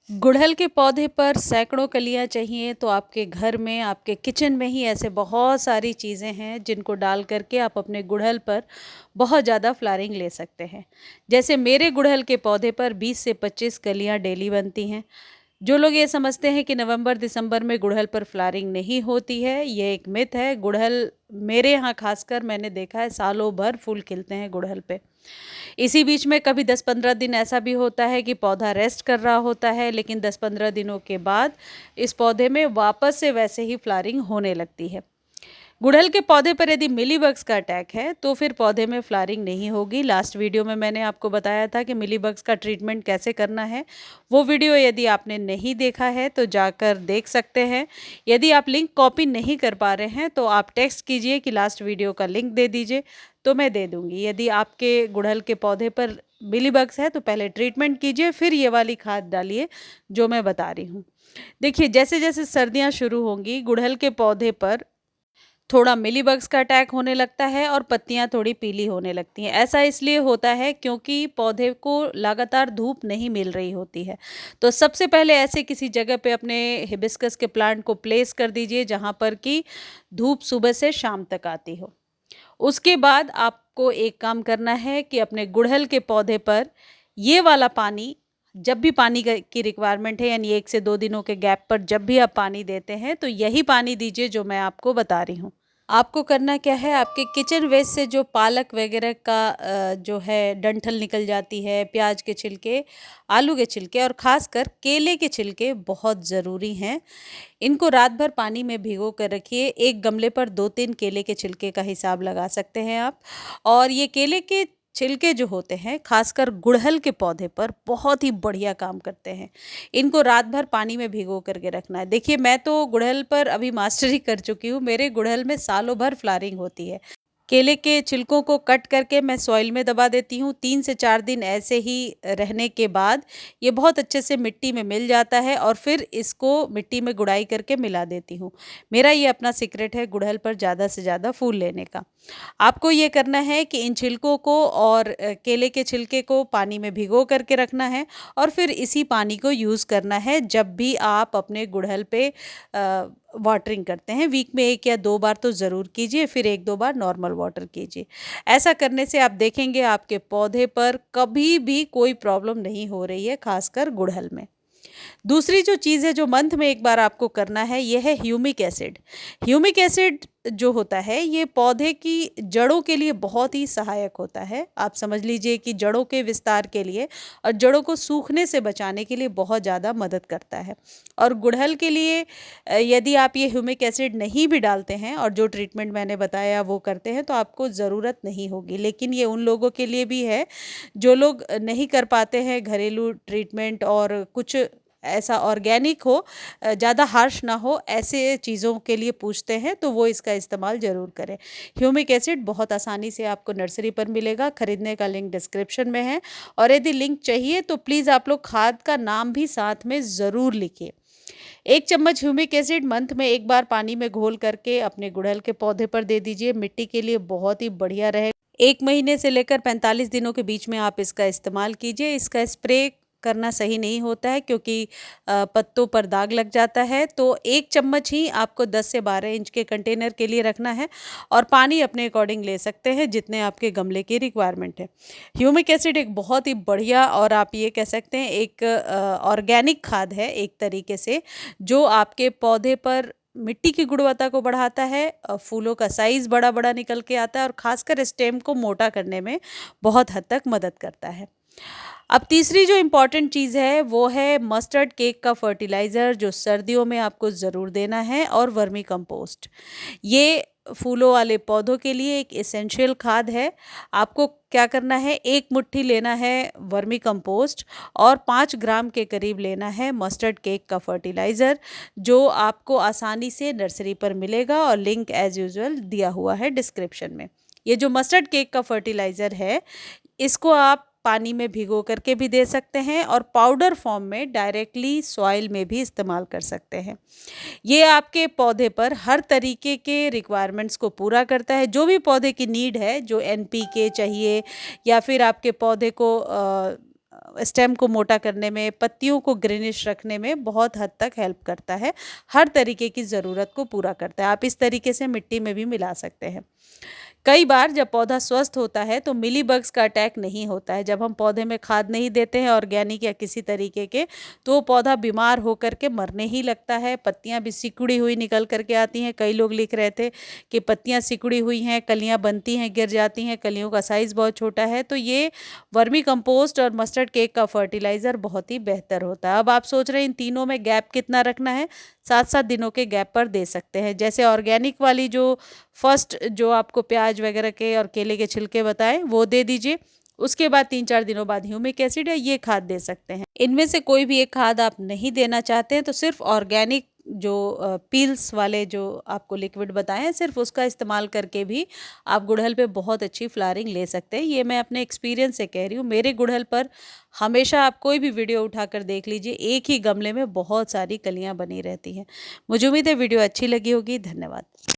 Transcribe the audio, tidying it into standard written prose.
गुड़हल के पौधे पर सैकड़ों कलियां चाहिए तो आपके घर में, आपके किचन में ही ऐसे बहुत सारी चीज़ें हैं जिनको डाल करके आप अपने गुड़हल पर बहुत ज़्यादा फ्लावरिंग ले सकते हैं। जैसे मेरे गुड़हल के पौधे पर 20 से 25 कलियां डेली बनती हैं। जो लोग ये समझते हैं कि नवंबर दिसंबर में गुड़हल पर फ्लावरिंग नहीं होती है, ये एक मिथ है। गुड़हल मेरे यहाँ खासकर मैंने देखा है सालों भर फूल खिलते हैं गुड़हल पे। इसी बीच में कभी 10-15 दिन ऐसा भी होता है कि पौधा रेस्ट कर रहा होता है, लेकिन 10-15 दिनों के बाद इस पौधे में वापस से वैसे ही फ्लावरिंग होने लगती है। गुड़हल के पौधे पर यदि मिलीबग्स का अटैक है तो फिर पौधे में फ्लावरिंग नहीं होगी। लास्ट वीडियो में मैंने आपको बताया था कि मिलीबग्स का ट्रीटमेंट कैसे करना है। वो वीडियो यदि आपने नहीं देखा है तो जाकर देख सकते हैं। यदि आप लिंक कॉपी नहीं कर पा रहे हैं तो आप टेक्स्ट कीजिए कि लास्ट वीडियो का लिंक दे दीजिए, तो मैं दे दूंगी। यदि आपके गुड़हल के पौधे पर मिलीबग्स है तो पहले ट्रीटमेंट कीजिए, फिर ये वाली खाद डालिए जो मैं बता रही हूँ। देखिए, जैसे जैसे सर्दियाँ शुरू होंगी गुड़हल के पौधे पर थोड़ा मिलीबग्स का अटैक होने लगता है और पत्तियां थोड़ी पीली होने लगती हैं। ऐसा इसलिए होता है क्योंकि पौधे को लगातार धूप नहीं मिल रही होती है। तो सबसे पहले ऐसे किसी जगह पे अपने हिबिस्कस के प्लांट को प्लेस कर दीजिए जहां पर कि धूप सुबह से शाम तक आती हो। उसके बाद आपको एक काम करना है कि अपने गुड़हल के पौधे पर ये वाला पानी, जब भी पानी की रिक्वायरमेंट है यानी 1 से 2 दिनों के गैप पर जब भी आप पानी देते हैं तो यही पानी दीजिए जो मैं आपको बता रही हूँ। आपको करना क्या है, आपके किचन वेस्ट से जो पालक वगैरह का जो है डंठल निकल जाती है, प्याज के छिलके, आलू के छिलके और ख़ासकर केले के छिलके बहुत ज़रूरी हैं। इनको रात भर पानी में भिगो कर रखिए। एक गमले पर 2-3 केले के छिलके का हिसाब लगा सकते हैं आप। और ये केले के छिलके जो होते हैं खासकर गुड़हल के पौधे पर बहुत ही बढ़िया काम करते हैं। इनको रात भर पानी में भिगो करके रखना है। देखिए, मैं तो गुड़हल पर अभी मास्टरी कर चुकी हूँ। मेरे गुड़हल में सालों भर फ्लावरिंग होती है। केले के छिलकों को कट करके मैं सॉइल में दबा देती हूँ। 3 से 4 दिन ऐसे ही रहने के बाद ये बहुत अच्छे से मिट्टी में मिल जाता है और फिर इसको मिट्टी में गुड़ाई करके मिला देती हूँ। मेरा ये अपना सीक्रेट है गुड़हल पर ज़्यादा से ज़्यादा फूल लेने का। आपको ये करना है कि इन छिलकों को और केले के छिलके को पानी में भिगो करके रखना है और फिर इसी पानी को यूज़ करना है जब भी आप अपने गुड़हल पे वाटरिंग करते हैं। वीक में 1 या 2 बार तो ज़रूर कीजिए, फिर 1-2 बार नॉर्मल वाटर कीजिए। ऐसा करने से आप देखेंगे आपके पौधे पर कभी भी कोई प्रॉब्लम नहीं हो रही है, खासकर गुड़हल में। दूसरी जो चीज़ है जो मंथ में एक बार आपको करना है ये है ह्यूमिक एसिड। ह्यूमिक एसिड जो होता है ये पौधे की जड़ों के लिए बहुत ही सहायक होता है। आप समझ लीजिए कि जड़ों के विस्तार के लिए और जड़ों को सूखने से बचाने के लिए बहुत ज़्यादा मदद करता है। और गुड़हल के लिए यदि आप ये ह्यूमिक एसिड नहीं भी डालते हैं और जो ट्रीटमेंट मैंने बताया वो करते हैं तो आपको ज़रूरत नहीं होगी। लेकिन ये उन लोगों के लिए भी है जो लोग नहीं कर पाते हैं घरेलू ट्रीटमेंट और कुछ ऐसा ऑर्गेनिक हो, ज़्यादा हार्श ना हो, ऐसे चीज़ों के लिए पूछते हैं तो वो इसका इस्तेमाल ज़रूर करें। ह्यूमिक एसिड बहुत आसानी से आपको नर्सरी पर मिलेगा। खरीदने का लिंक डिस्क्रिप्शन में है। और यदि लिंक चाहिए तो प्लीज़ आप लोग खाद का नाम भी साथ में ज़रूर लिखिए। 1 चम्मच ह्यूमिक एसिड मंथ में एक बार पानी में घोल करके अपने गुड़हल के पौधे पर दे दीजिए। मिट्टी के लिए बहुत ही बढ़िया रहेगा। 1 महीने से लेकर 45 दिनों के बीच में आप इसका इस्तेमाल कीजिए। इसका स्प्रे करना सही नहीं होता है क्योंकि पत्तों पर दाग लग जाता है। तो 1 चम्मच ही आपको 10 से 12 इंच के कंटेनर के लिए रखना है और पानी अपने अकॉर्डिंग ले सकते हैं जितने आपके गमले की रिक्वायरमेंट है। ह्यूमिक एसिड एक बहुत ही बढ़िया और आप ये कह सकते हैं एक ऑर्गेनिक खाद है एक तरीके से, जो आपके पौधे पर मिट्टी की गुणवत्ता को बढ़ाता है। फूलों का साइज़ बड़ा बड़ा निकल के आता है और खासकर स्टेम को मोटा करने में बहुत हद तक मदद करता है। अब तीसरी जो इम्पॉर्टेंट चीज़ है वो है मस्टर्ड केक का फर्टिलाइज़र जो सर्दियों में आपको ज़रूर देना है, और वर्मी कंपोस्ट। ये फूलों वाले पौधों के लिए एक एसेंशियल खाद है। आपको क्या करना है, 1 मुट्ठी लेना है वर्मी कंपोस्ट और 5 ग्राम के करीब लेना है मस्टर्ड केक का फर्टिलाइज़र, जो आपको आसानी से नर्सरी पर मिलेगा और लिंक एज़ यूजुअल दिया हुआ है डिस्क्रिप्शन में। ये जो मस्टर्ड केक का फर्टिलाइज़र है इसको आप पानी में भिगो करके भी दे सकते हैं और पाउडर फॉर्म में डायरेक्टली सॉइल में भी इस्तेमाल कर सकते हैं। ये आपके पौधे पर हर तरीके के रिक्वायरमेंट्स को पूरा करता है। जो भी पौधे की नीड है, जो एनपीके चाहिए या फिर आपके पौधे को स्टेम को मोटा करने में, पत्तियों को ग्रीनिश रखने में बहुत हद तक हेल्प करता है। हर तरीके की ज़रूरत को पूरा करता है। आप इस तरीके से मिट्टी में भी मिला सकते हैं। कई बार जब पौधा स्वस्थ होता है तो मिली बग्स का अटैक नहीं होता है। जब हम पौधे में खाद नहीं देते हैं ऑर्गेनिक या किसी तरीके के, तो वो पौधा बीमार होकर के मरने ही लगता है। पत्तियां भी सिकुड़ी हुई निकल करके आती हैं। कई लोग लिख रहे थे कि पत्तियां सिकुड़ी हुई हैं, कलियां बनती हैं, गिर जाती हैं, कलियों का साइज़ बहुत छोटा है। तो ये वर्मी कंपोस्ट और मस्टर्ड केक का फर्टिलाइज़र बहुत ही बेहतर होता है। अब आप सोच रहे हैं इन तीनों में गैप कितना रखना है? 7-7 दिनों के गैप पर दे सकते हैं। जैसे ऑर्गेनिक वाली जो फर्स्ट जो आपको प्याज वगैरह के और केले के छिलके बताएं वो दे दीजिए। उसके बाद 3-4 दिनों बाद ह्यूमिक एसिड है ये खाद दे सकते हैं। इनमें से कोई भी एक खाद आप नहीं देना चाहते हैं तो सिर्फ ऑर्गेनिक जो पील्स वाले जो आपको लिक्विड बताए हैं सिर्फ उसका इस्तेमाल करके भी आप गुड़हल पे बहुत अच्छी फ्लावरिंग ले सकते हैं। ये मैं अपने एक्सपीरियंस से कह रही हूँ। मेरे गुड़हल पर हमेशा आप कोई भी वीडियो उठाकर देख लीजिए, एक ही गमले में बहुत सारी कलियाँ बनी रहती हैं। मुझे उम्मीद है वीडियो अच्छी लगी होगी। धन्यवाद।